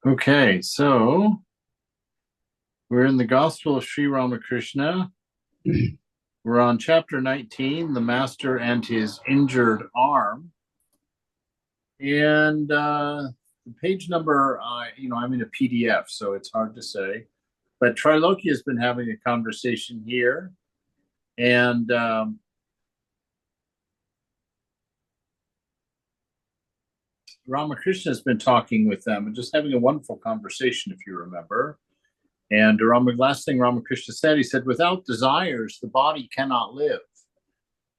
Okay, so we're in the Gospel of Sri Ramakrishna. We're on chapter 19, the Master and his injured arm. And the page number, I'm in a PDF, so it's hard to say. But Triloki has been having a conversation here. And Ramakrishna has been talking with them and just having a wonderful conversation, if you remember. And last thing Ramakrishna said, he said, without desires, the body cannot live.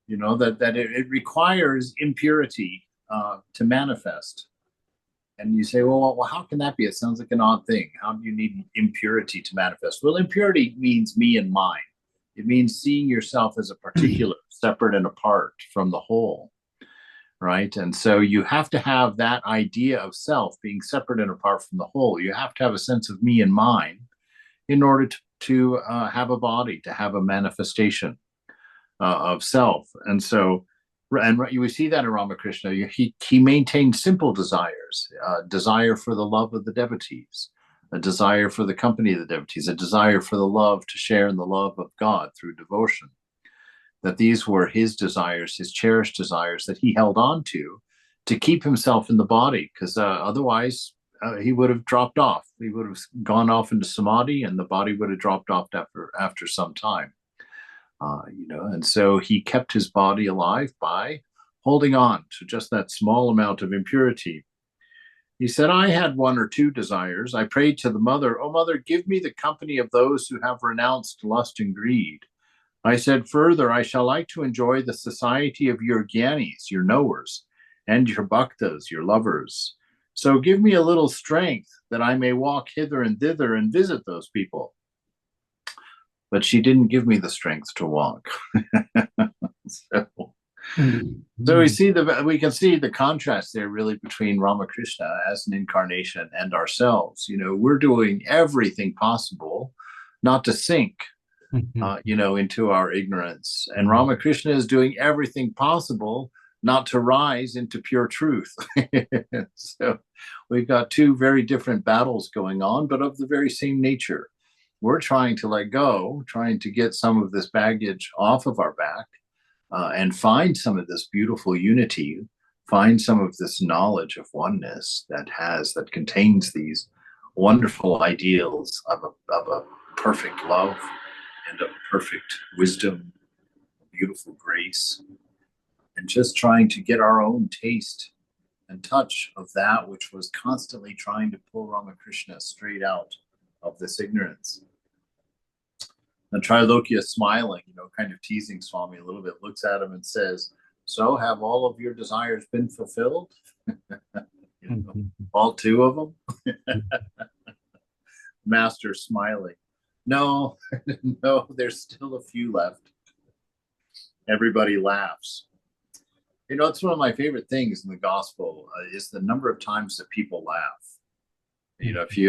It requires impurity to manifest. And you say, well, how can that be? It sounds like an odd thing. How do you need impurity to manifest? Well, impurity means me and mine. It means seeing yourself as a particular, separate and apart from the whole, right? And so you have to have that idea of self being separate and apart from the whole. You have to have a sense of me and mine in order to have a body, to have a manifestation of self. And so, and we see that in Ramakrishna. He maintained simple desires, desire for the love of the devotees, a desire for the company of the devotees, a desire for the love to share in the love of God through devotion. That these were his desires, his cherished desires that he held on to keep himself in the body, because otherwise he would have dropped off. He would have gone off into samadhi, and the body would have dropped off after some time. And so he kept his body alive by holding on to just that small amount of impurity. He said, I had one or two desires. I prayed to the mother, oh, mother, give me the company of those who have renounced lust and greed. I said, further, I shall like to enjoy the society of your gyanis, your knowers, and your bhaktas, your lovers. So give me a little strength that I may walk hither and thither and visit those people. But she didn't give me the strength to walk. so, so we can see the contrast there really between Ramakrishna as an incarnation and ourselves. We're doing everything possible not to sink, into our ignorance, and Ramakrishna is doing everything possible not to rise into pure truth. So we've got two very different battles going on, but of the very same nature. We're trying to let go, trying to get some of this baggage off of our back, and find some of this beautiful unity, find some of this knowledge of oneness that contains these wonderful ideals of a perfect love and of perfect wisdom, beautiful grace, and just trying to get our own taste and touch of that which was constantly trying to pull Ramakrishna straight out of this ignorance. And Trilokya, smiling, kind of teasing Swami a little bit, looks at him and says, so have all of your desires been fulfilled? All two of them? Master smiling. No, no, there's still a few left. Everybody laughs. It's one of my favorite things in the gospel is the number of times that people laugh.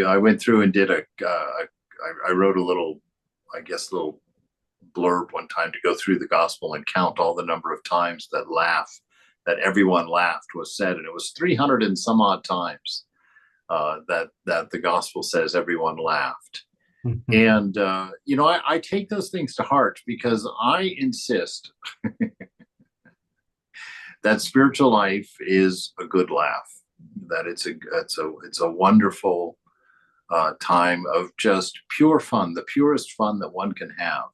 I went through and did I wrote a little blurb one time to go through the gospel and count all the number of times that everyone laughed was said, and it was 300 and some odd times that the gospel says everyone laughed. And I take those things to heart because I insist that spiritual life is a good laugh, that it's a wonderful time of just pure fun, the purest fun that one can have.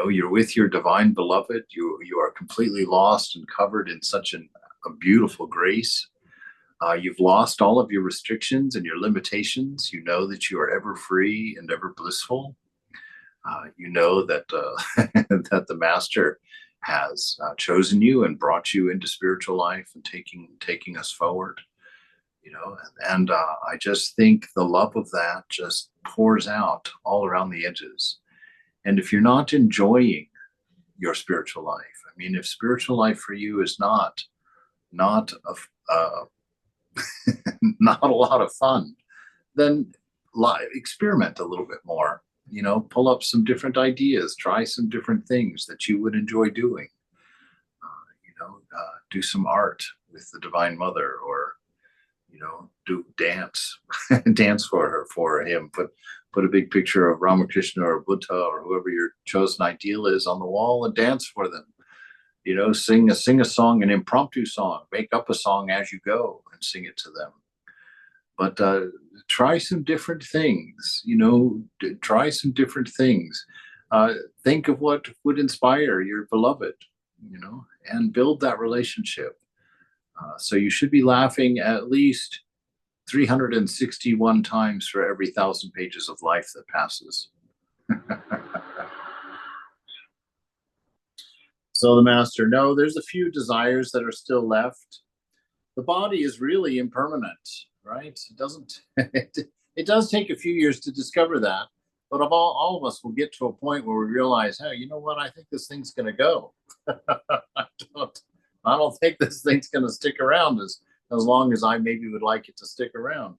You're with your divine beloved. You are completely lost and covered in such a beautiful grace. You've lost all of your restrictions and your limitations. You know that you are ever free and ever blissful. You know that that the Master has chosen you and brought you into spiritual life and taking us forward. And I just think the love of that just pours out all around the edges. And if you're not enjoying your spiritual life, if spiritual life for you is not not a lot of fun, then experiment a little bit more. Pull up some different ideas, try some different things that you would enjoy doing. Do some art with the Divine Mother, or do dance, dance for him. Put a big picture of Ramakrishna or Buddha or whoever your chosen ideal is on the wall and dance for them. Sing a song, an impromptu song. Make up a song as you go and sing it to them. But try some different things. Try some different things. Think of what would inspire your beloved. And build that relationship. So you should be laughing at least 361 times for every 1,000 pages of life that passes. So the master, no, there's a few desires that are still left. The body is really impermanent, right? It doesn't, it does take a few years to discover that, but all of us will get to a point where we realize, hey, you know what? I think this thing's going to go. I don't think this thing's going to stick around as long as I maybe would like it to stick around.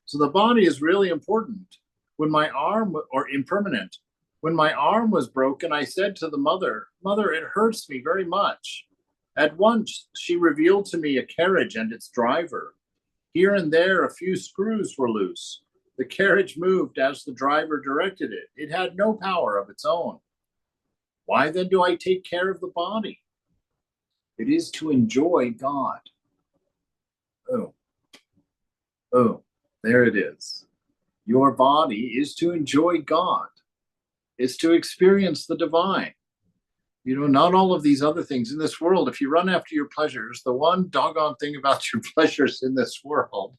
So the body is really important. When my arm, or impermanent, when my arm was broken, I said to the mother, it hurts me very much. At once, she revealed to me a carriage and its driver. Here and there, a few screws were loose. The carriage moved as the driver directed it. It had no power of its own. Why then do I take care of the body? It is to enjoy God. Oh, there it is. Your body is to enjoy God. It's to experience the divine. Not all of these other things in this world. If you run after your pleasures, the one doggone thing about your pleasures in this world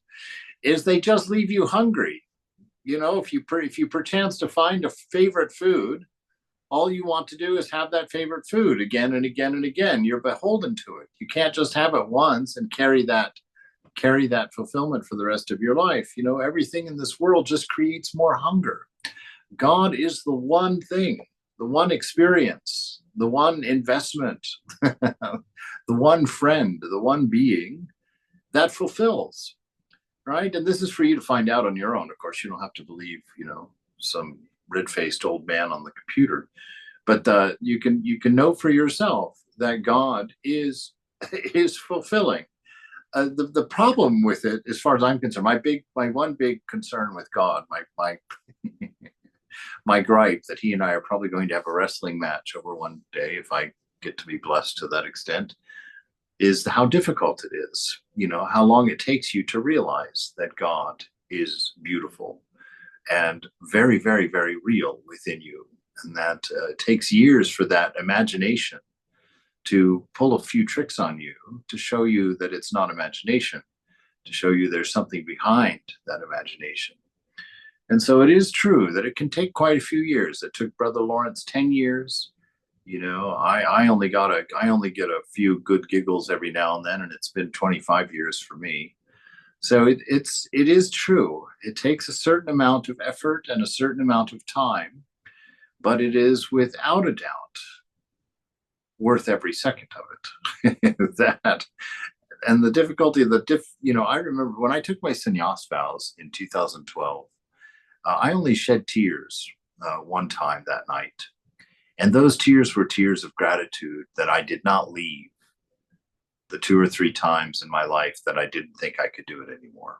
is they just leave you hungry. If you perchance to find a favorite food, all you want to do is have that favorite food again and again and again. You're beholden to it. You can't just have it once and carry that fulfillment for the rest of your life. Everything in this world just creates more hunger. God is the one thing, the one experience, the one investment, the one friend, the one being that fulfills, right? And this is for you to find out on your own. Of course, you don't have to believe, some red-faced old man on the computer, but you can know for yourself that God is fulfilling. The problem with it, as far as I'm concerned, my one big concern with God, my my gripe that he and I are probably going to have a wrestling match over one day if I get to be blessed to that extent, is how difficult it is. How long it takes you to realize that God is beautiful and very, very, very real within you, and that it takes years for that imagination to pull a few tricks on you to show you that it's not imagination, to show you there's something behind that imagination. And so it is true that it can take quite a few years. It took Brother Lawrence 10 years. I only get a few good giggles every now and then, and it's been 25 years for me. So it is true. It takes a certain amount of effort and a certain amount of time, but it is without a doubt worth every second of it. That and the difficulty of I remember when I took my sannyas vows in 2012, I only shed tears one time that night. And those tears were tears of gratitude that I did not leave the 2 or 3 times in my life that I didn't think I could do it anymore.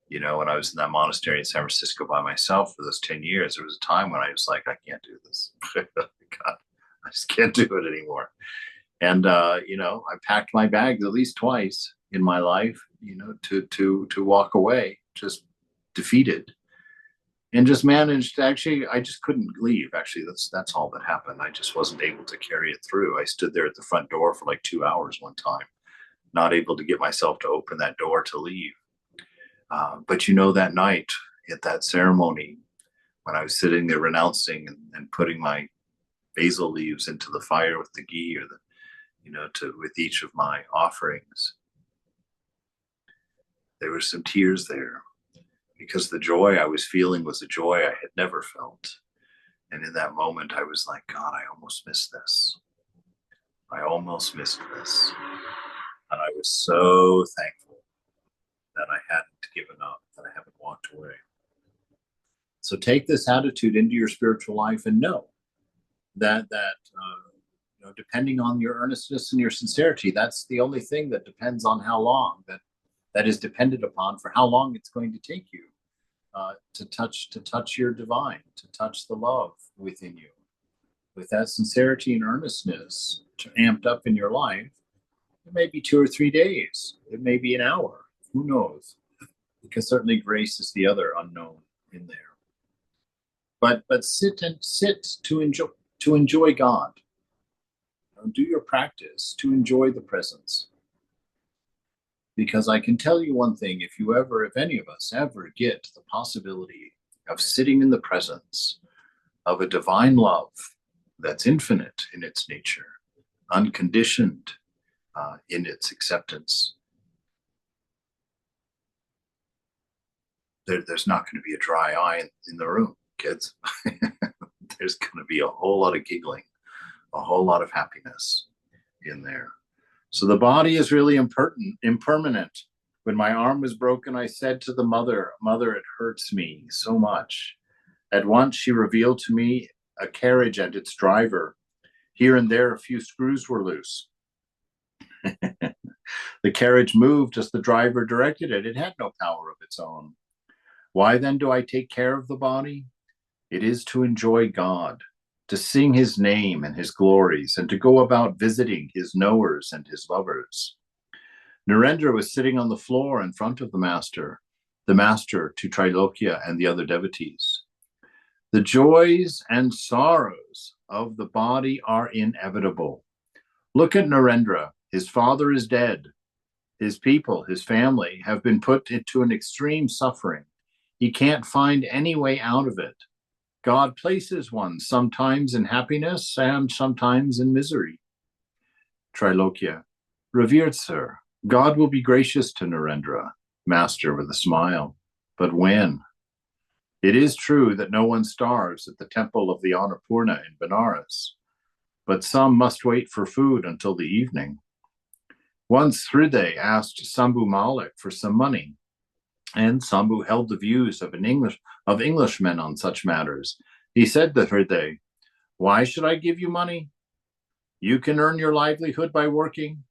When I was in that monastery in San Francisco by myself for those 10 years, there was a time when I was like, I can't do this. God, I just can't do it anymore. And, I packed my bags at least twice in my life, to walk away, just defeated. And just managed to I just couldn't leave. Actually, that's all that happened. I just wasn't able to carry it through. I stood there at the front door for like 2 hours one time, not able to get myself to open that door to leave. But that night at that ceremony, when I was sitting there renouncing and putting my basil leaves into the fire with the ghee or with each of my offerings, there were some tears there. Because the joy I was feeling was a joy I had never felt. And in that moment, I was like, God, I almost missed this. I almost missed this. And I was so thankful that I hadn't given up, that I haven't walked away. So take this attitude into your spiritual life and know that depending on your earnestness and your sincerity, that's the only thing that depends on how long that that is dependent upon for how long it's going to take you to touch your divine, to touch the love within you. With that sincerity and earnestness amped up in your life, it may be 2 or 3 days. It may be an hour. Who knows? Because certainly grace is the other unknown in there. But sit to enjoy God. Do your practice to enjoy the presence. Because I can tell you one thing, if any of us ever get the possibility of sitting in the presence of a divine love that's infinite in its nature, unconditioned in its acceptance, there's not going to be a dry eye in the room, kids. There's going to be a whole lot of giggling, a whole lot of happiness in there. So the body is really impermanent. When my arm was broken, I said to the mother, "Mother, it hurts me so much." At once she revealed to me a carriage and its driver. Here and there, a few screws were loose. The carriage moved as the driver directed it. It had no power of its own. Why then do I take care of the body? It is to enjoy God, to sing his name and his glories, and to go about visiting his knowers and his lovers. Narendra was sitting on the floor in front of the master to Trilokya and the other devotees. The joys and sorrows of the body are inevitable. Look at Narendra. His father is dead. His people, his family, have been put into an extreme suffering. He can't find any way out of it. God places one sometimes in happiness and sometimes in misery. Trilokya. Revered sir, God will be gracious to Narendra. Master with a smile. But when? It is true that no one starves at the temple of the Annapurna in Benares, but some must wait for food until the evening. Once Hriday asked Sambhu Malik for some money, and Sambhu held the views of Englishmen on such matters. He said to Hriday, "Why should I give you money? You can earn your livelihood by working.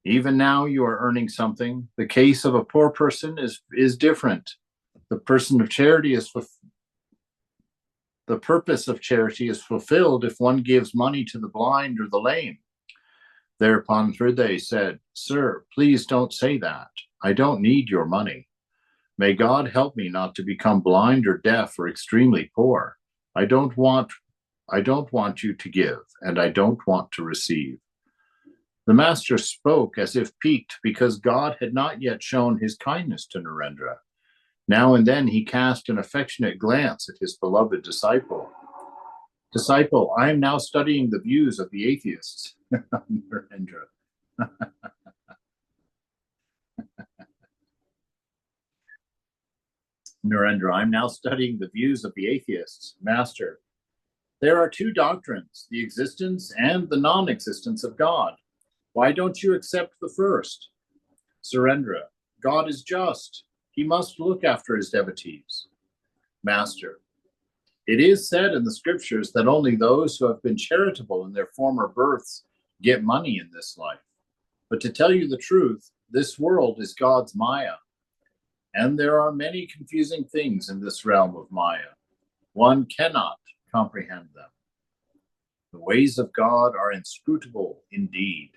Even now you are earning something. The case of a poor person is different. The purpose of charity is fulfilled if one gives money to the blind or the lame." Thereupon Hriday said, "Sir, please don't say that. I don't need your money. May God help me not to become blind or deaf or extremely poor. I don't want you to give, and I don't want to receive." The master spoke as if piqued because God had not yet shown his kindness to Narendra. Now and then he cast an affectionate glance at his beloved disciple. "Disciple, I am now studying the views of the atheists." Narendra. Narendra, I'm now studying the views of the atheists. Master, there are two doctrines, the existence and the non-existence of God. Why don't you accept the first? Surendra, God is just. He must look after his devotees. Master, it is said in the scriptures that only those who have been charitable in their former births get money in this life. But to tell you the truth, this world is God's Maya. And there are many confusing things in this realm of Maya. One cannot comprehend them. The ways of God are inscrutable indeed.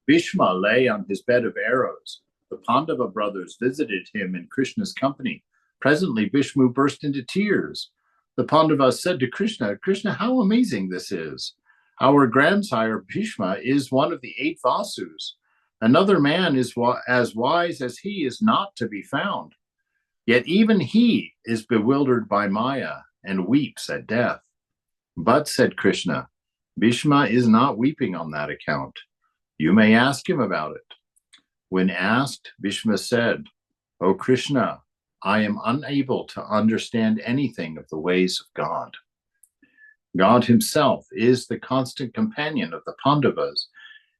Bhishma lay on his bed of arrows. The Pandava brothers visited him in Krishna's company. Presently, Bhishma burst into tears. The Pandavas said to Krishna, "Krishna, how amazing this is. Our grandsire Bhishma is one of the 8 Vasus. Another man is as wise as he is not to be found. Yet even he is bewildered by Maya and weeps at death." But, said Krishna, Bhishma is not weeping on that account. You may ask him about it. When asked, Bhishma said, "O Krishna, I am unable to understand anything of the ways of God. God himself is the constant companion of the Pandavas,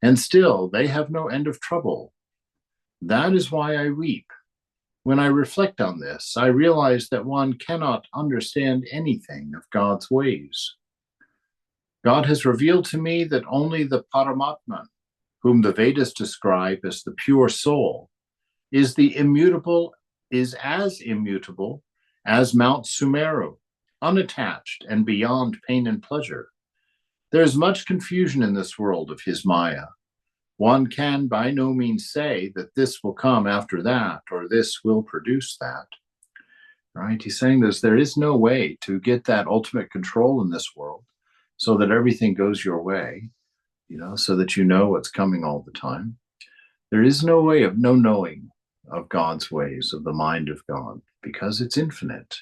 and still they have no end of trouble. That is why I weep. When I reflect on this, I realize that one cannot understand anything of God's ways. God has revealed to me that only the Paramatman, whom the Vedas describe as the pure soul, is as immutable as Mount Sumeru, unattached and beyond pain and pleasure. There is much confusion in this world of his Maya. One can by no means say that this will come after that, or this will produce that. Right? He's saying there is no way to get that ultimate control in this world so that everything goes your way, so that you know what's coming all the time. There is no way of no knowing of God's ways, of the mind of God, because it's infinite.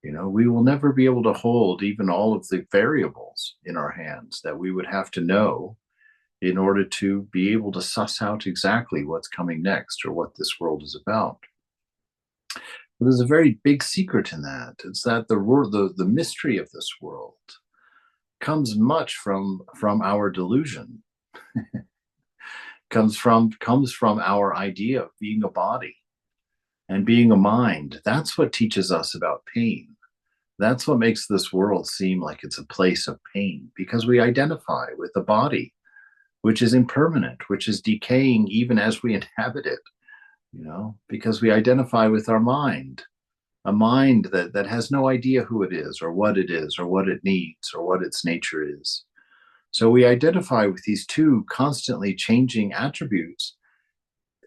We will never be able to hold even all of the variables in our hands that we would have to know in order to be able to suss out exactly what's coming next or what this world is about. But there's a very big secret in that. It's that the mystery of this world comes much from our delusion. comes from our idea of being a body and being a mind. That's what teaches us about pain. That's what makes this world seem like it's a place of pain, because we identify with a body which is impermanent, which is decaying even as we inhabit it, because we identify with our mind, a mind that has no idea who it is or what it needs or what its nature is. So we identify with these two constantly changing attributes,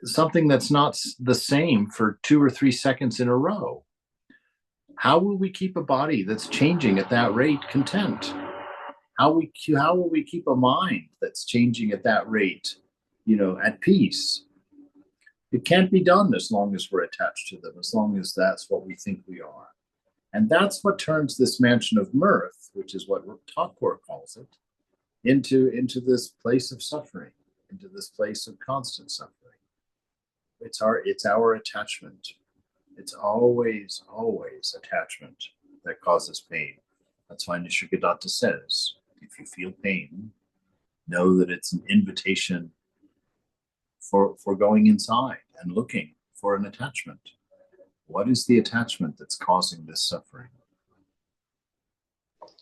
something that's not the same for 2 or 3 seconds in a row. How will we keep a body that's changing at that rate content? How will we keep a mind that's changing at that rate, at peace? It can't be done as long as we're attached to them, as long as that's what we think we are. And that's what turns this mansion of mirth, which is what Thakur calls it, into this place of suffering, into this place of constant suffering. It's our attachment. It's always attachment that causes pain. That's why Nisargadatta says, if you feel pain, know that it's an invitation for going inside and looking for an attachment. What is the attachment that's causing this suffering?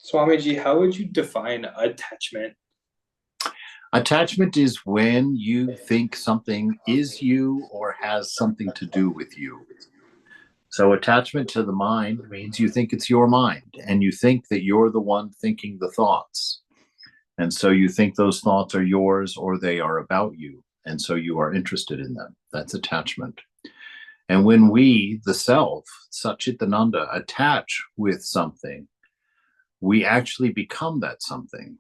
Swamiji, how would you define attachment? Attachment is when you think something is you or has something to do with you. So attachment to the mind means you think it's your mind, and you think that you're the one thinking the thoughts. And so you think those thoughts are yours or they are about you. And so you are interested in them. That's attachment. And when we, the self, Satchitananda, attach with something, we actually become that something.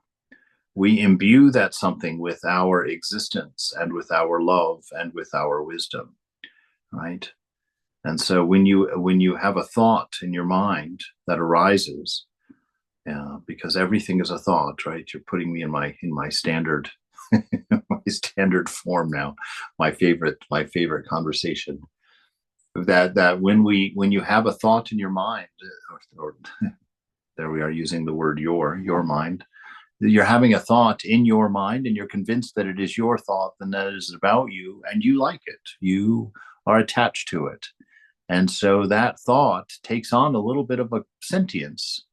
We imbue that something with our existence and with our love and with our wisdom, right? And so when you have a thought in your mind that arises, because everything is a thought, right? You're putting me in my standard my standard form now, my favorite conversation. That when you have a thought in your mind, or there we are using the word your mind. You're having a thought in your mind and you're convinced that it is your thought and that it is about you and you like it. You are attached to it. And so that thought takes on a little bit of a sentience.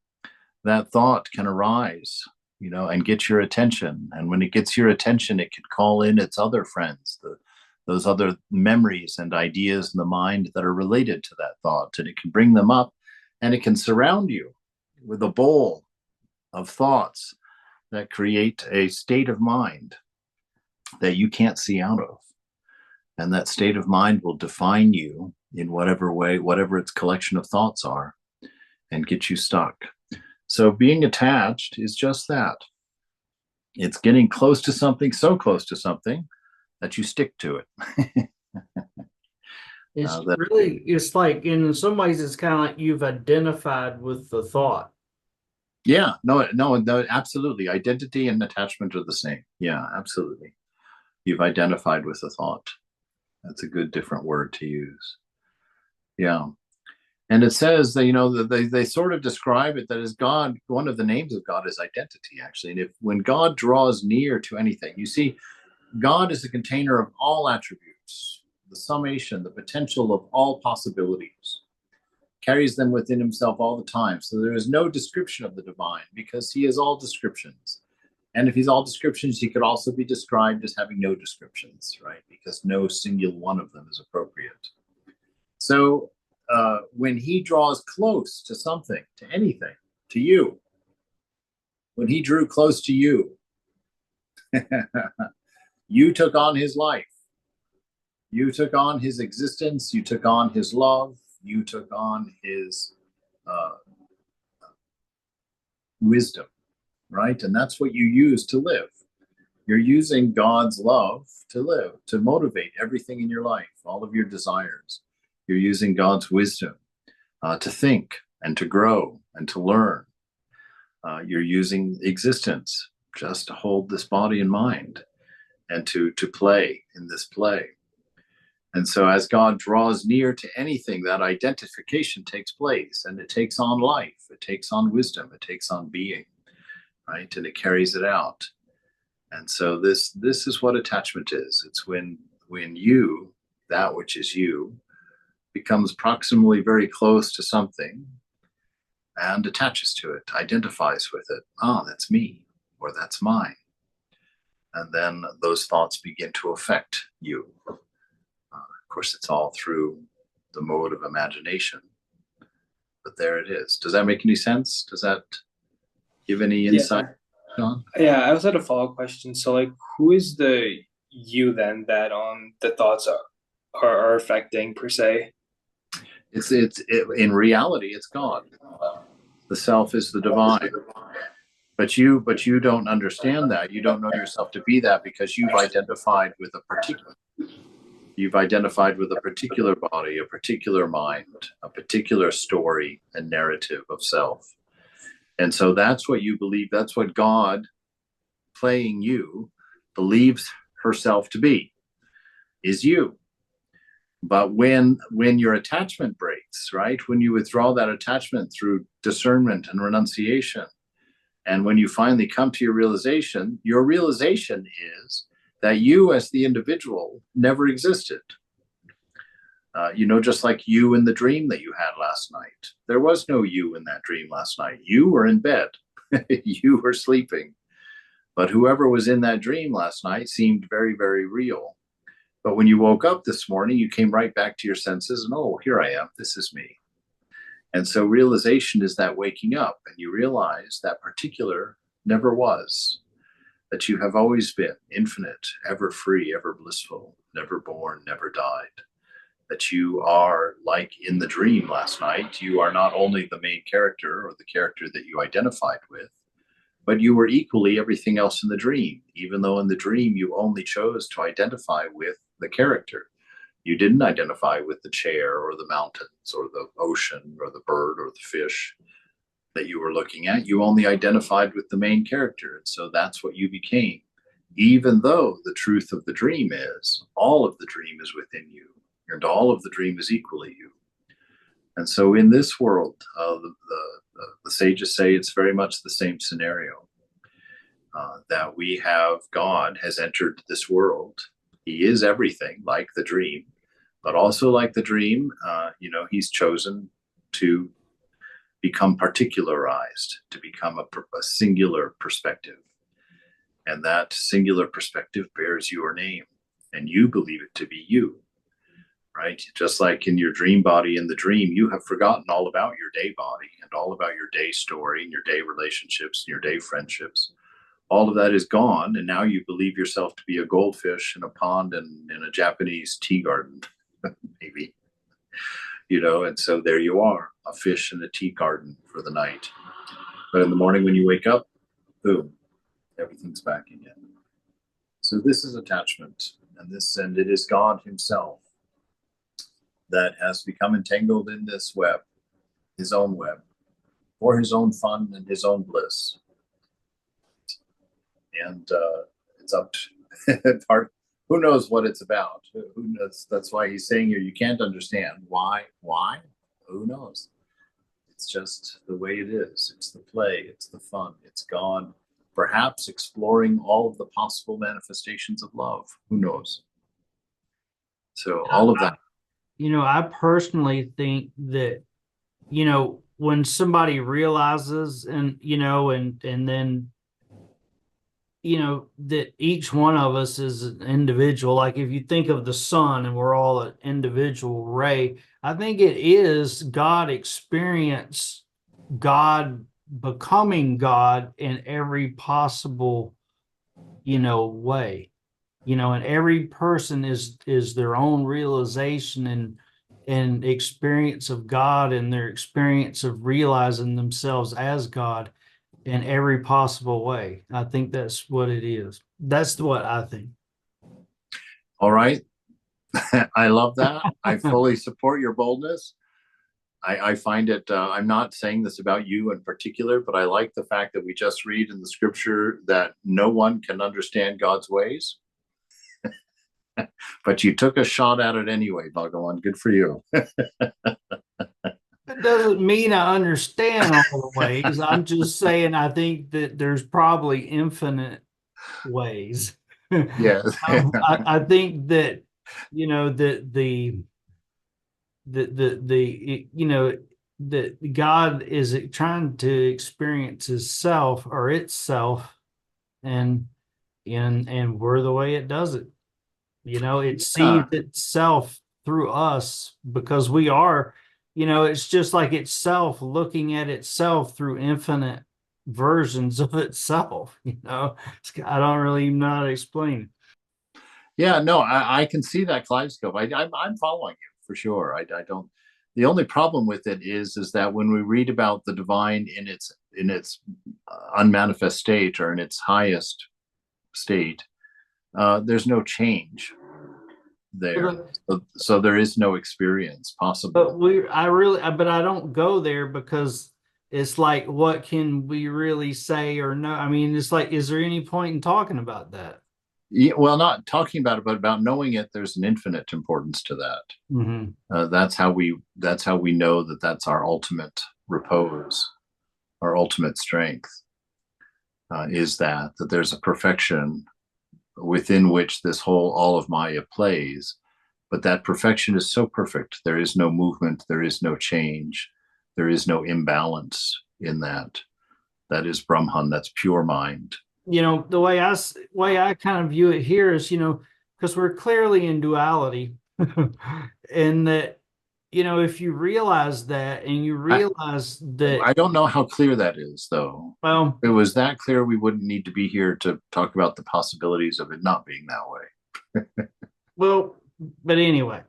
That thought can arise, and get your attention. And when it gets your attention, it can call in its other friends, those other memories and ideas in the mind that are related to that thought. And it can bring them up and it can surround you with a bowl of thoughts that create a state of mind that you can't see out of. And that state of mind will define you in whatever way, whatever its collection of thoughts are, and get you stuck. So being attached is just that. It's getting close to something, so close to something that you stick to it. It's like, in some ways, it's kind of like you've identified with the thought. Yeah, no, absolutely. Identity and attachment are the same. Yeah, absolutely. You've identified with the thought. That's a good different word to use. Yeah. And it says that, they sort of describe it that as God, one of the names of God is identity, actually. And when God draws near to anything, you see, God is a container of all attributes, the summation, the potential of all possibilities, carries them within himself all the time. So there is no description of the divine because he is all descriptions. And if he's all descriptions, he could also be described as having no descriptions, right? Because no single one of them is appropriate. So when he draws close to something, to anything, to you, when he drew close to you, you took on his life. You took on his existence. You took on his love. You took on his wisdom, right? And that's what you use to live. You're using God's love to live, to motivate everything in your life, all of your desires. You're using God's wisdom to think and to grow and to learn. You're using existence just to hold this body and mind and to play in this play. And so as God draws near to anything, that identification takes place, and it takes on life, it takes on wisdom, it takes on being, right? And it carries it out. And so this is what attachment is. It's when you, that which is you, becomes proximally very close to something and attaches to it, identifies with it. Ah, that's me, or that's mine. And then those thoughts begin to affect you. Of course, it's all through the mode of imagination. But there it is. Does that make any sense? Does that give any insight, John? Yeah, I also had a follow-up question. So, like, who is the you then that the thoughts are affecting per se? It's in reality, it's God. The self is the divine. But you don't understand that. You don't know yourself to be that because you've identified with a particular body, a particular mind, a particular story and narrative of self. And so that's what you believe. That's what God, playing you, believes herself to be, is you. But when your attachment breaks, right? When you withdraw that attachment through discernment and renunciation, and when you finally come to your realization is that you as the individual never existed. Just like you in the dream that you had last night. There was no you in that dream last night. You were in bed. You were sleeping. But whoever was in that dream last night seemed very, very real. But when you woke up this morning, you came right back to your senses and, oh, here I am. This is me. And so realization is that waking up, and you realize that particular never was, that you have always been infinite, ever free, ever blissful, never born, never died. That you are like in the dream last night. You are not only the main character or the character that you identified with, but you were equally everything else in the dream, even though in the dream you only chose to identify with the character. You didn't identify with the chair or the mountains or the ocean or the bird or the fish that you were looking at. You only identified with the main character. And so that's what you became, even though the truth of the dream is all of the dream is within you, and all of the dream is equally you. And so in this world, the sages say it's very much the same scenario, that we have God has entered this world. He is everything like the dream, but also like the dream, he's chosen to become particularized, to become a singular perspective. And that singular perspective bears your name, and you believe it to be you, right? Just like in your dream body, in the dream, you have forgotten all about your day body and all about your day story and your day relationships and your day friendships. All of that is gone, and now you believe yourself to be a goldfish in a pond and in a Japanese tea garden, maybe, and so there you are, a fish in a tea garden for the night. But in the morning when you wake up, boom, everything's back again. So this is attachment, and it is God himself that has become entangled in this web, his own web, for his own fun and his own bliss. And it's up to part. Who knows what it's about? Who knows? That's why he's saying here, you can't understand why. Who knows? It's just the way it is. It's the play. It's the fun. It's God, perhaps exploring all of the possible manifestations of love. Who knows? So all of that. I personally think that, when somebody realizes and then that each one of us is an individual. Like if you think of the sun and we're all an individual ray, I think it is God experience, God becoming God in every possible, way. And every person is their own realization and experience of God and their experience of realizing themselves as God in every possible way. I think that's what it is. That's what I think. All right. I love that. I fully support your boldness. I find it, I'm not saying this about you in particular, but I like the fact that we just read in the scripture that no one can understand God's ways. But you took a shot at it anyway, Bhagawan. Good for you. It doesn't mean I understand all the ways. I'm just saying I think that there's probably infinite ways. Yes. I think that that that God is trying to experience Himself or itself, and we're the way it does it. It sees itself through us because we are. It's just like itself looking at itself through infinite versions of itself. I don't really know how to explain it. Yeah, no, I can see that kaleidoscope. I'm following you for sure. I don't. The only problem with it is that when we read about the divine in its unmanifest state or in its highest state, there's no change there. So there is no experience possible. But I don't go there because it's like, what can we really say or no? I mean, it's like, is there any point in talking about that? Yeah, well, not talking about it, but about knowing it. There's an infinite importance to that. Mm-hmm. That's how we know that that's our ultimate repose, our ultimate strength. Is that there's a perfection within which all of Maya plays, but that perfection is so perfect. There is no movement, there is no change, there is no imbalance in that. That is Brahman, that's pure mind. The way I kind of view it here is, because we're clearly in duality, and that, if you realize that and you realize that. I don't know how clear that is, though. Well, if it was that clear, we wouldn't need to be here to talk about the possibilities of it not being that way. Well, but anyway,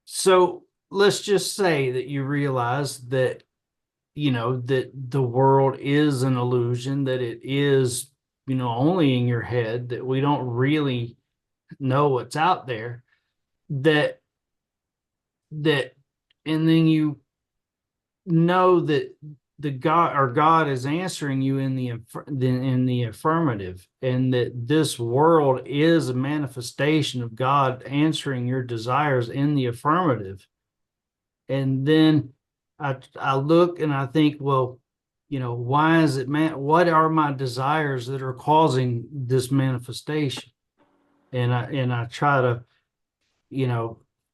so let's just say that you realize that, that the world is an illusion, that it is, only in your head, that we don't really know what's out there, that, and then you know that God is answering you in the affirmative, and that this world is a manifestation of God answering your desires in the affirmative. And then I look and I think, well, why is it, what are my desires that are causing this manifestation? And I try to,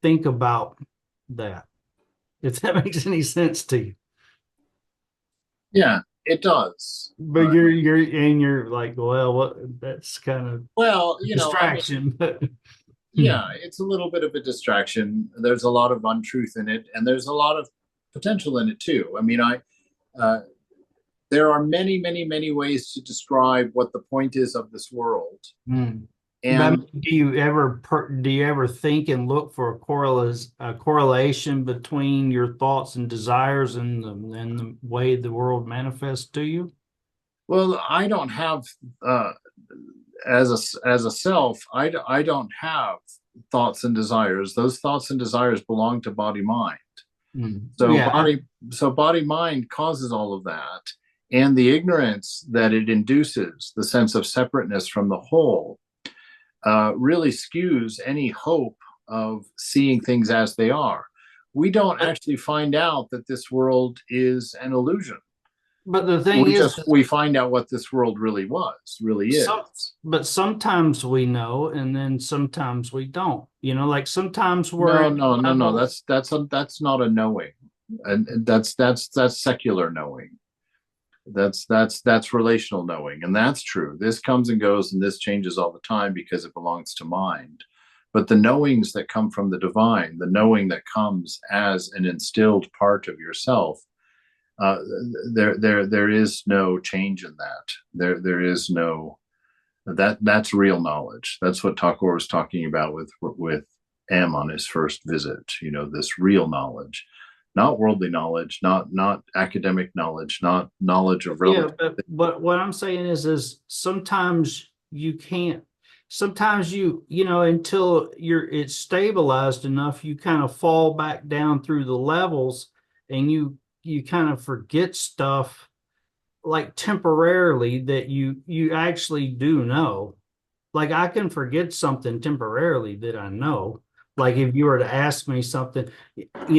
think about that, if that makes any sense to you. Yeah, it does. But you're like, well, what? That's kind of distraction. But yeah, it's a little bit of a distraction. There's a lot of untruth in it, and there's a lot of potential in it too. I mean, there are many, many, many ways to describe what the point is of this world. And do you ever think and look for a correlation between your thoughts and desires and the way the world manifests to you? Well, I don't have as a self. I don't have thoughts and desires. Those thoughts and desires belong to body mind. So body mind causes all of that, and the ignorance that it induces, the sense of separateness from the whole, really skews any hope of seeing things as they are. We don't actually find out that this world is an illusion. But the thing we find out what this world really is. But sometimes we know, and then sometimes we don't. Like sometimes we're no. That's not a knowing, and that's secular knowing. That's relational knowing, and that's true. This comes and goes, and this changes all the time because it belongs to mind. But the knowings that come from the divine, the knowing that comes as an instilled part of yourself, uh, there is no change in that. There is no that's real knowledge. That's what Thakur was talking about with M on his first visit. You know, this real knowledge, not worldly knowledge, not academic knowledge, not knowledge of Yeah, relative. but what I'm saying is sometimes you can't. Sometimes you know until it's stabilized enough, you kind of fall back down through the levels, and you kind of forget stuff like temporarily that you actually do know. Like I can forget something temporarily that I know. Like if you were to ask me something,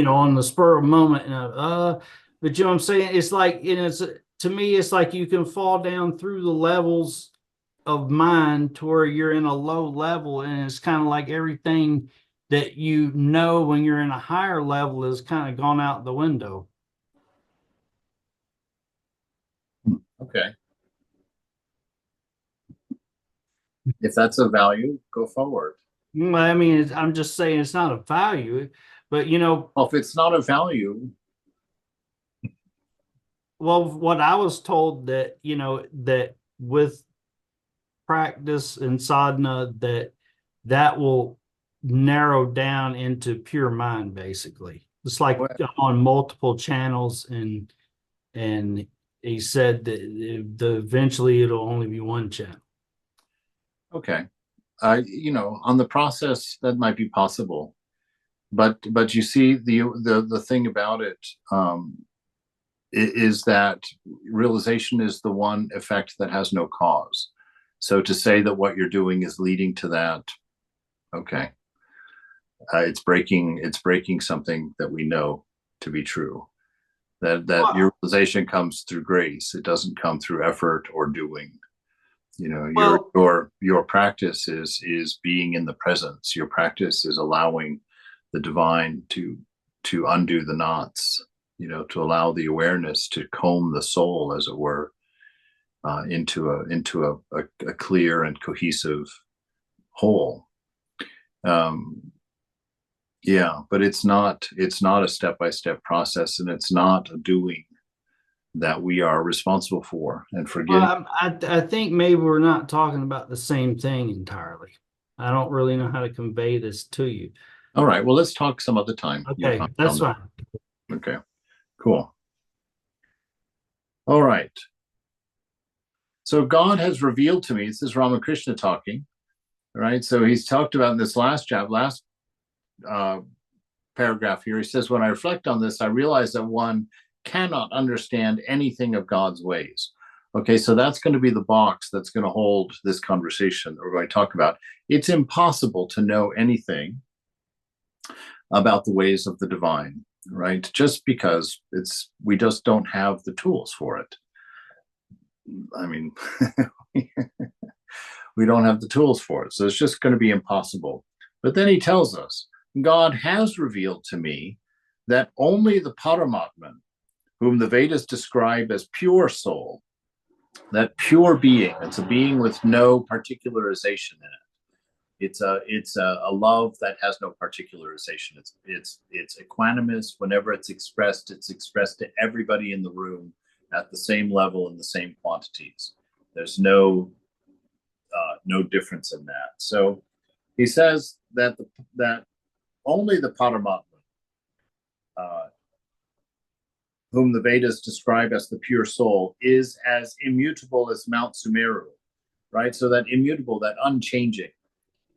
on the spur of the moment, and but you know what I'm saying? It's like, it's to me, it's like you can fall down through the levels of mind to where you're in a low level, and it's kind of like everything that you know when you're in a higher level is kind of gone out the window. Okay, if that's a value, go forward. I mean, I'm just saying it's not a value, but Well, if it's not a value, well, what I was told that, that with practice and sadhana, that will narrow down into pure mind, basically. It's like well, on multiple channels, and he said that eventually it'll only be one channel. okay. On the process that might be possible, but you see the thing about it, is that realization is the one effect that has no cause. So to say that what you're doing is leading to that, okay, it's breaking something that we know to be true. That your realization comes through grace. It doesn't come through effort or doing. Well, Your practice is being in the presence. Your practice is allowing the divine to undo the knots, to allow the awareness to comb the soul, as it were, into a clear and cohesive whole. Yeah, but it's not a step-by-step process, and it's not a doing that we are responsible for. And forgetting. I think maybe we're not talking about the same thing entirely. I don't really know how to convey this to you. All right, well, let's talk some other time. Okay, that's fine. Okay, cool. All right. So God has revealed to me, this is Ramakrishna talking, right? So he's talked about in this last paragraph here, he says, when I reflect on this, I realize that one cannot understand anything of God's ways. Okay, so that's going to be the box that's going to hold this conversation that we're going to talk about. It's impossible to know anything about the ways of the divine, right? Just because we just don't have the tools for it. I mean, we don't have the tools for it. So it's just going to be impossible. But then he tells us, God has revealed to me that only the Paramatman, whom the Vedas describe as pure soul, that pure being, it's a being with no particularization in it. It's a love that has no particularization. It's equanimous. Whenever it's expressed to everybody in the room at the same level in the same quantities. There's no difference in that. So he says that only the Paramatma, whom the Vedas describe as the pure soul, is as immutable as Mount Sumeru, right? So that immutable, that unchanging.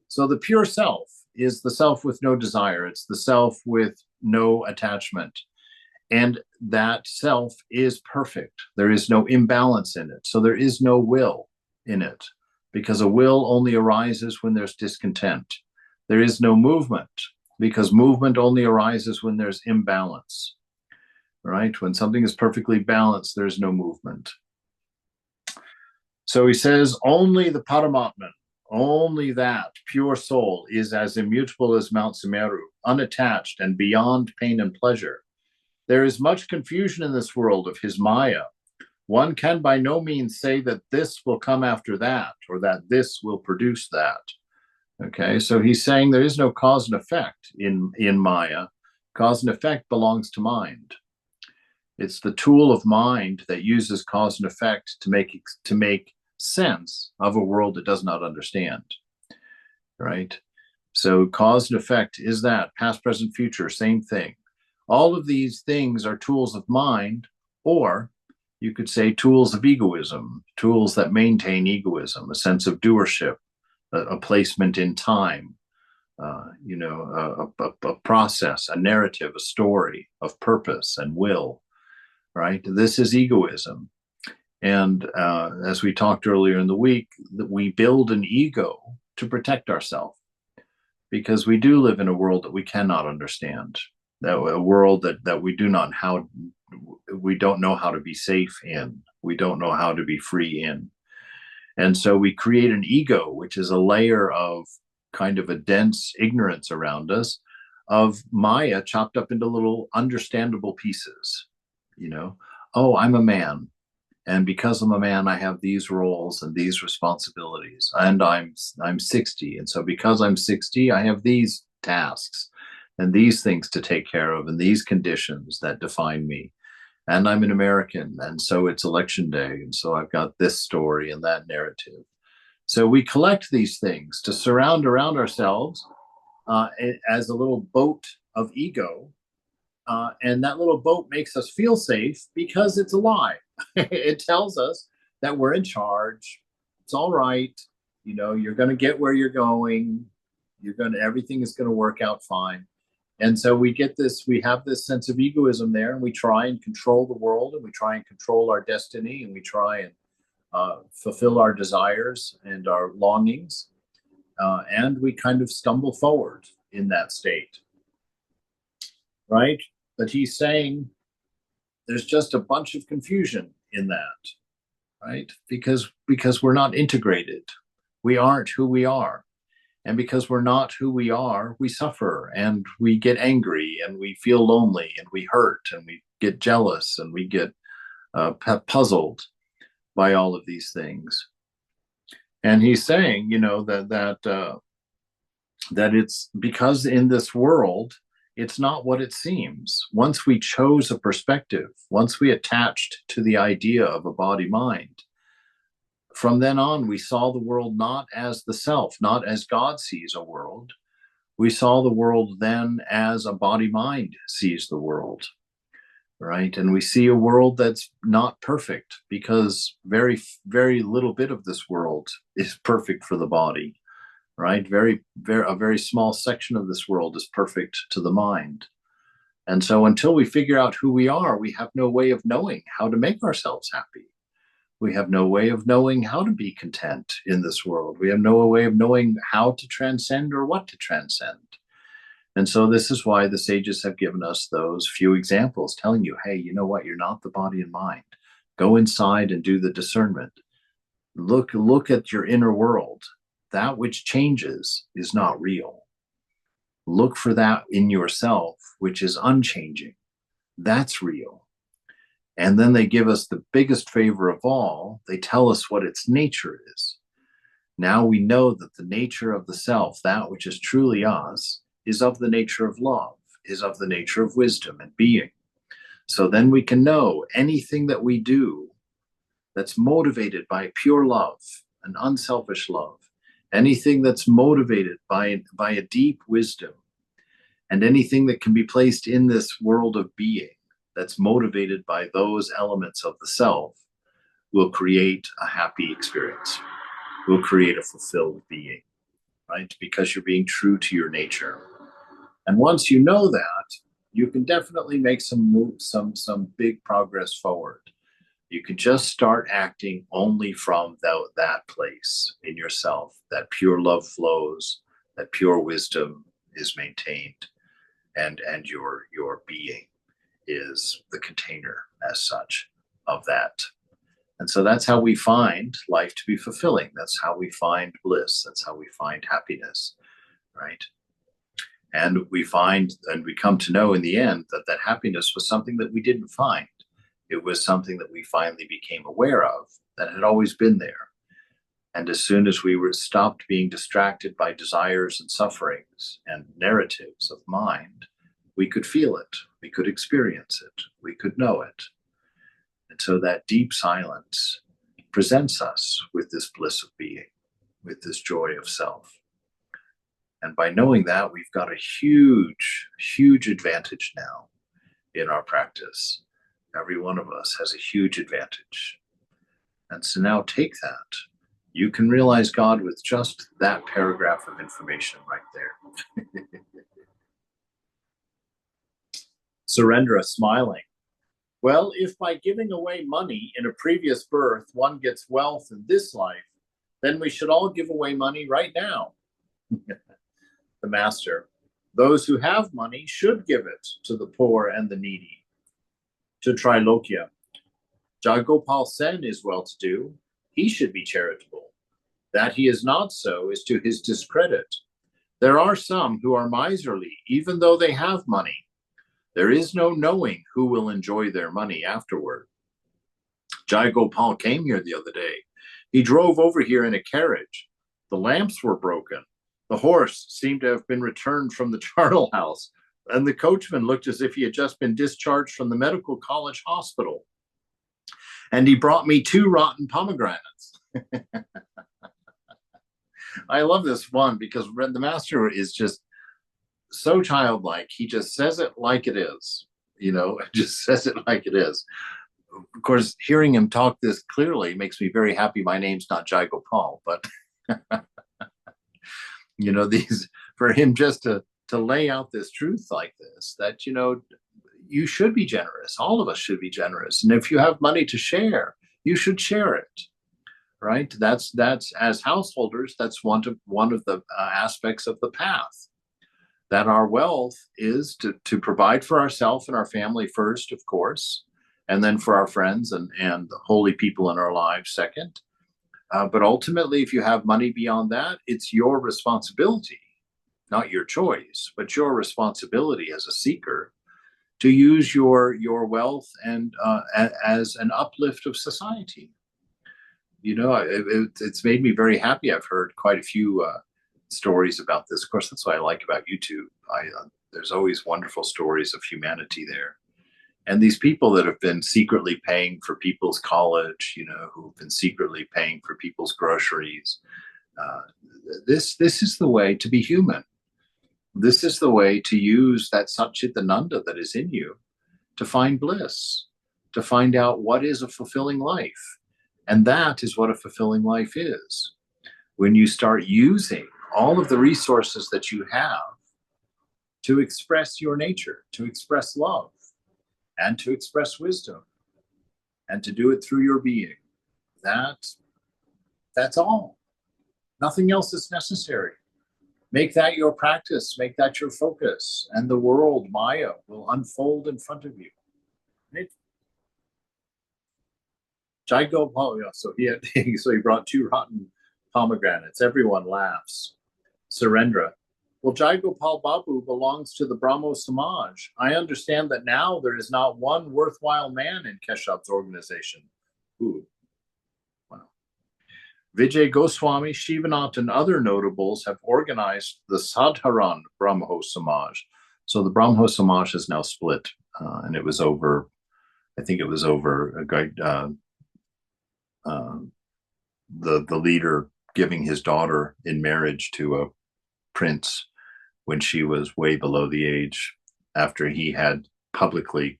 So the pure self is the self with no desire. It's the self with no attachment. And that self is perfect. There is no imbalance in it. So there is no will in it, because a will only arises when there's discontent. There is no movement, because movement only arises when there's imbalance. Right? When something is perfectly balanced, there's no movement. So he says, only the Paramatman, only that pure soul is as immutable as Mount Sumeru, unattached and beyond pain and pleasure. There is much confusion in this world of his Maya, one can by no means say that this will come after that, or that this will produce that. Okay, so he's saying there is no cause and effect in Maya. Cause and effect belongs to mind. It's the tool of mind that uses cause and effect to make sense of a world it does not understand. Right? So cause and effect is that, past, present, future, same thing. All of these things are tools of mind, or you could say tools of egoism, tools that maintain egoism, a sense of doership, a placement in time, a process, a narrative, a story of purpose and will, right? This is egoism. And as we talked earlier in the week, that we build an ego to protect ourselves, because we do live in a world that we cannot understand, that a world that we don't know how to be safe in, we don't know how to be free in. And so we create an ego, which is a layer of kind of a dense ignorance around us, of Maya chopped up into little understandable pieces. Oh, I'm a man, and because I'm a man, I have these roles and these responsibilities, and I'm 60, and so because I'm 60, I have these tasks and these things to take care of, and these conditions that define me. And I'm an American, and so it's election day, and so I've got this story and that narrative. So we collect these things to surround around ourselves as a little boat of ego, and that little boat makes us feel safe because it's a lie. It tells us that we're in charge. It's all right. You're going to get where you're going. Everything is going to work out fine. And so we have this sense of egoism there, and we try and control the world, and we try and control our destiny, and we try and fulfill our desires and our longings. And we kind of stumble forward in that state. Right? But he's saying there's just a bunch of confusion in that, right? Because we're not integrated. We aren't who we are. And because we're not who we are, we suffer, and we get angry, and we feel lonely, and we hurt, and we get jealous, and we get puzzled by all of these things. And he's saying, that it's because in this world, it's not what it seems. Once we chose a perspective, once we attached to the idea of a body-mind, from then on, we saw the world not as the self, not as God sees a world. We saw the world then as a body-mind sees the world, right? And we see a world that's not perfect, because very, very little bit of this world is perfect for the body, right? A very small section of this world is perfect to the mind. And so until we figure out who we are, we have no way of knowing how to make ourselves happy. We have no way of knowing how to be content in this world. We have no way of knowing how to transcend or what to transcend. And so this is why the sages have given us those few examples, telling you, hey, you know what? You're not the body and mind. Go inside and do the discernment. Look at your inner world. That which changes is not real. Look for that in yourself, which is unchanging. That's real. And then they give us the biggest favor of all. They tell us what its nature is. Now we know that the nature of the self, that which is truly us, is of the nature of love, is of the nature of wisdom and being. So then we can know anything that we do that's motivated by pure love, an unselfish love, anything that's motivated by a deep wisdom, and anything that can be placed in this world of being that's motivated by those elements of the self, will create a happy experience, will create a fulfilled being, right? Because you're being true to your nature. And once you know that, you can definitely make some big progress forward. You can just start acting only from that place in yourself, that pure love flows, that pure wisdom is maintained, and your being is the container as such of that. And so that's how we find life to be fulfilling. That's how we find bliss. That's how we find happiness, right? And we come to know in the end that happiness was something that we didn't find. It was something that we finally became aware of, that had always been there. And as soon as we were stopped being distracted by desires and sufferings and narratives of mind, we could feel it, we could experience it, we could know it. And so that deep silence presents us with this bliss of being, with this joy of self. And by knowing that, we've got a huge, huge advantage now in our practice. Every one of us has a huge advantage. And so now take that. You can realize God with just that paragraph of information right there. Surrendra, smiling. Well, if by giving away money in a previous birth one gets wealth in this life, then we should all give away money right now. The Master. Those who have money should give it to the poor and the needy. To Trilokya. Jagopal Sen is well-to-do. He should be charitable. That he is not so is to his discredit. There are some who are miserly, even though they have money. There is no knowing who will enjoy their money afterward. Jagopal came here the other day. He drove over here in a carriage. The lamps were broken. The horse seemed to have been returned from the charnel house, and the coachman looked as if he had just been discharged from the medical college hospital. And he brought me 2 rotten pomegranates. I love this one because the Master is just so childlike. He just says it like it is, just says it like it is. Of course, hearing him talk this clearly makes me very happy. My name's not Jagopal, but for him just to lay out this truth like this, that, you should be generous. All of us should be generous. And if you have money to share, you should share it, right? That's as householders, that's one of the aspects of the path. That our wealth is to provide for ourselves and our family first, of course, and then for our friends and the holy people in our lives second. But ultimately, if you have money beyond that, it's your responsibility, not your choice, but your responsibility as a seeker to use your wealth and as an uplift of society. It's made me very happy. I've heard quite a few stories about this. Of course, that's what I like about YouTube. There's always wonderful stories of humanity there. And these people that have been secretly paying for people's college, who've been secretly paying for people's groceries. This is the way to be human. This is the way to use that Satchitananda that is in you to find bliss, to find out what is a fulfilling life. And that is what a fulfilling life is. When you start using all of the resources that you have to express your nature, to express love, and to express wisdom, and to do it through your being. That's all. Nothing else is necessary. Make that your practice, make that your focus, and the world, Maya, will unfold in front of you. Right? Jagopal, so he brought 2 rotten pomegranates. Everyone laughs. Surrendra. Well, Jagopal Babu belongs to the Brahmo Samaj. I understand that now there is not one worthwhile man in Keshav's organization. Ooh. Wow. Vijay Goswami, Shivanath, and other notables have organized the Sadharan Brahmo Samaj. So the Brahmo Samaj is now split, and it was over, I think it was over the leader giving his daughter in marriage to a prince when she was way below the age, after he had publicly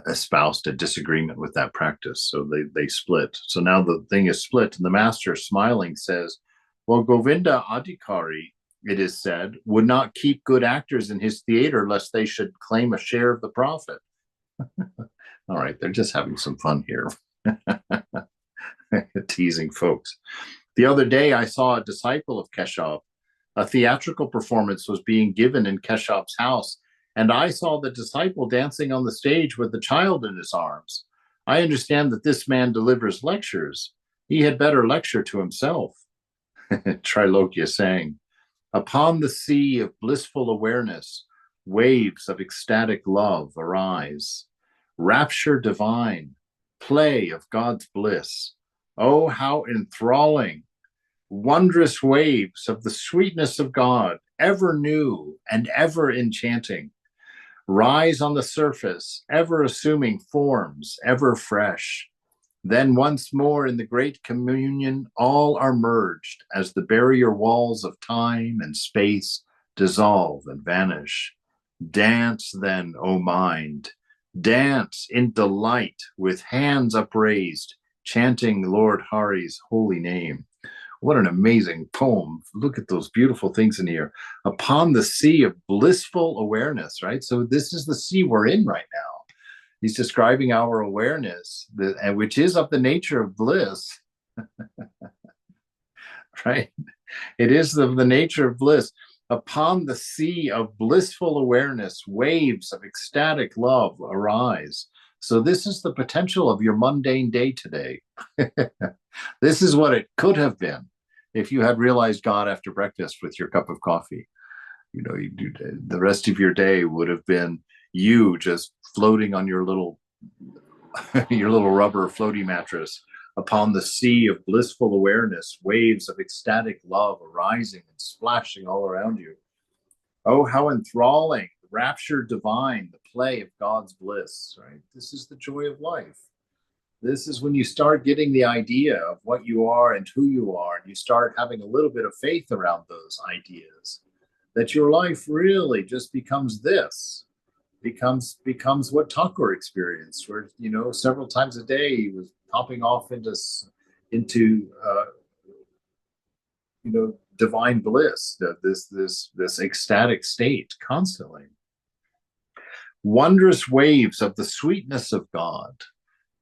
espoused a disagreement with that practice. So they split. So now the thing is split, and the Master, smiling, says, well, Govinda Adhikari, it is said, would not keep good actors in his theater lest they should claim a share of the profit. All right, they're just having some fun here. Teasing folks. The other day, I saw a disciple of Keshav. A theatrical performance was being given in Keshav's house, and I saw the disciple dancing on the stage with the child in his arms. I understand that this man delivers lectures. He had better lecture to himself. Trilokya sang, upon the sea of blissful awareness, waves of ecstatic love arise. rapture divine, play of God's bliss. Oh, how enthralling, wondrous waves of the sweetness of God, ever new and ever enchanting, rise on the surface, ever assuming forms ever fresh. Then once more in the great communion, all are merged as the barrier walls of time and space dissolve and vanish. Dance then, O mind, dance in delight with hands upraised, chanting Lord Hari's holy name. What an amazing poem. Look at those beautiful things in here. Upon the sea of blissful awareness, right? So this is the sea we're in right now. He's describing our awareness, which is of the nature of bliss, right? It is of the nature of bliss. Upon the sea of blissful awareness, waves of ecstatic love arise. So this is the potential of your mundane day today. This is what it could have been if you had realized God after breakfast with your cup of coffee. You know, the rest of your day would have been you just floating on your little rubber floaty mattress upon the sea of blissful awareness, waves of ecstatic love arising and splashing all around you. Oh, how enthralling, rapture divine, the play of God's bliss, right? This is the joy of life. This is when you start getting the idea of what you are and who you are, and you start having a little bit of faith around those ideas, that your life really just becomes this, becomes what Thakur experienced, where, you know, several times a day he was popping off into you know, divine bliss, this ecstatic state constantly. Wondrous waves of the sweetness of God,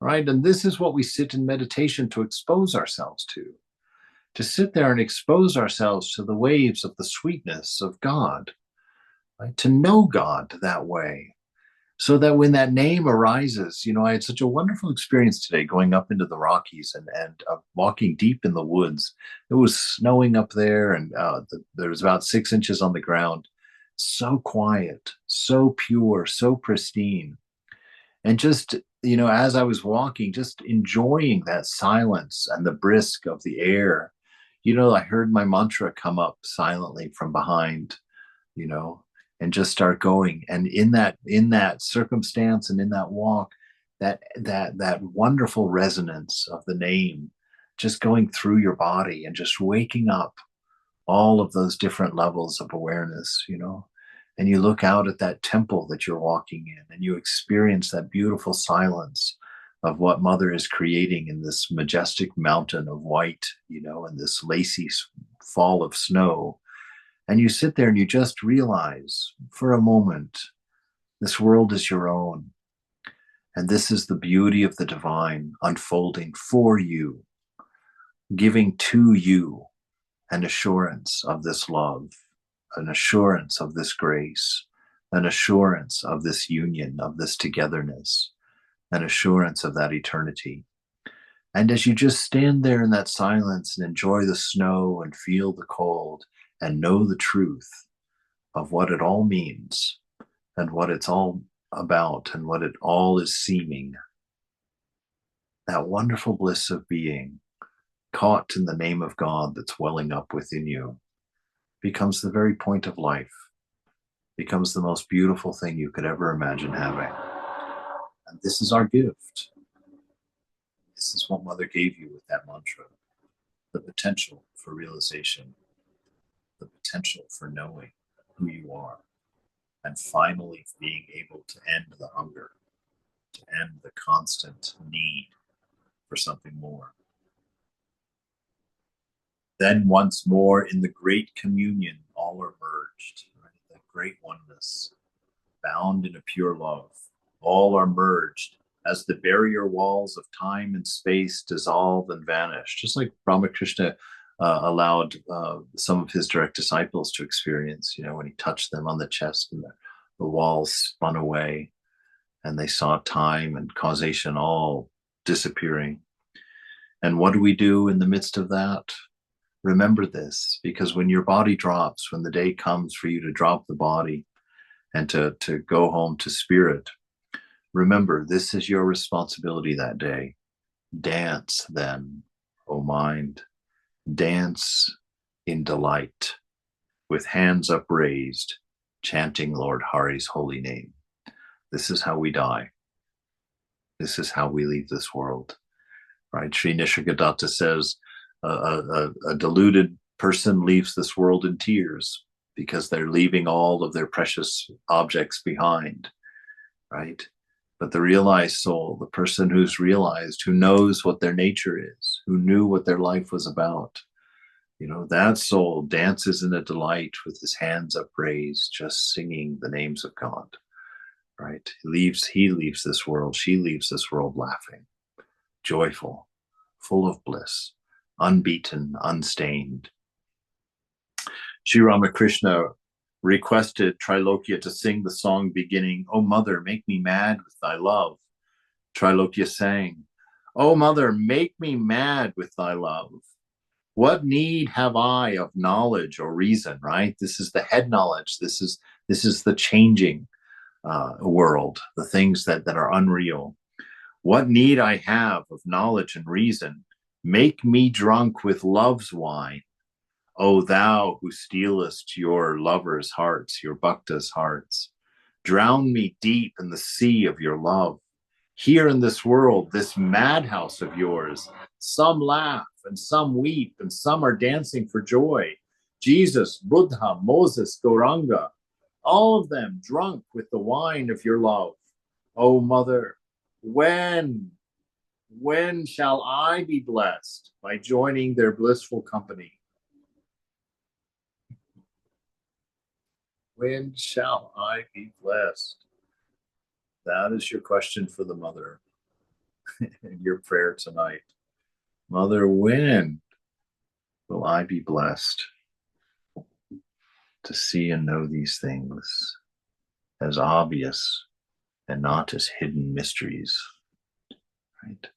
right? And this is what we sit in meditation to expose ourselves to sit there and expose ourselves to the waves of the sweetness of God, right? To know God that way, so that when that name arises, you know, I had such a wonderful experience today going up into the Rockies and walking deep in the woods. It was snowing up there, and there was about 6 inches on the ground. So quiet, so pure, so pristine. And just, you know, as I was walking, just enjoying that silence and the brisk of the air, you know, I heard my mantra come up silently from behind, you know, and just start going. And in that circumstance and in that walk, that wonderful resonance of the name just going through your body and just waking up all of those different levels of awareness, you know. And you look out at that temple that you're walking in, and you experience that beautiful silence of what Mother is creating in this majestic mountain of white, you know, and this lacy fall of snow. And you sit there and you just realize for a moment, this world is your own. And this is the beauty of the divine unfolding for you, giving to you an assurance of this love, an assurance of this grace, an assurance of this union, of this togetherness, an assurance of that eternity. And as you just stand there in that silence and enjoy the snow and feel the cold and know the truth of what it all means and what it's all about and what it all is seeming, that wonderful bliss of being caught in the name of God that's welling up within you becomes the very point of life, becomes the most beautiful thing you could ever imagine having. And this is our gift. This is what Mother gave you with that mantra, the potential for realization, the potential for knowing who you are, and finally being able to end the hunger, to end the constant need for something more. Then once more in the great communion, all are merged, right? That great oneness, bound in a pure love. All are merged as the barrier walls of time and space dissolve and vanish, just like Ramakrishna allowed some of his direct disciples to experience, you know, when he touched them on the chest and the walls spun away and they saw time and causation all disappearing. And what do we do in the midst of that? Remember this, because when your body drops, when the day comes for you to drop the body and to go home to spirit, Remember, this is your responsibility that day. Dance then, O mind. Dance in delight, with hands upraised, chanting Lord Hari's holy name. This is how we die. This is how we leave this world. Right? Sri Nisargadatta says a deluded person leaves this world in tears because they're leaving all of their precious objects behind. Right? But the realized soul, the person who's realized, who knows what their nature is, who knew what their life was about, that soul dances in a delight with his hands upraised, just singing the names of God. Right? He leaves this world, she leaves this world laughing, joyful, full of bliss, unbeaten, unstained. Sri Ramakrishna requested Trilokya to sing the song beginning, "O mother, make me mad with thy love." Trilokya sang, "O mother, make me mad with thy love. What need have I of knowledge or reason?" Right? This is the head knowledge. This is the changing world, the things that are unreal. What need I have of knowledge and reason? Make me drunk with love's wine. O thou who stealest your lovers' hearts, your bhaktas' hearts, drown me deep in the sea of your love. Here in this world, this madhouse of yours, some laugh and some weep and some are dancing for joy. Jesus, Buddha, Moses, Gauranga, all of them drunk with the wine of your love. O mother, when shall I be blessed by joining their blissful company? When shall I be blessed? That is your question for the mother in your prayer tonight. Mother, when will I be blessed to see and know these things as obvious and not as hidden mysteries? Right?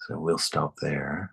So we'll stop there.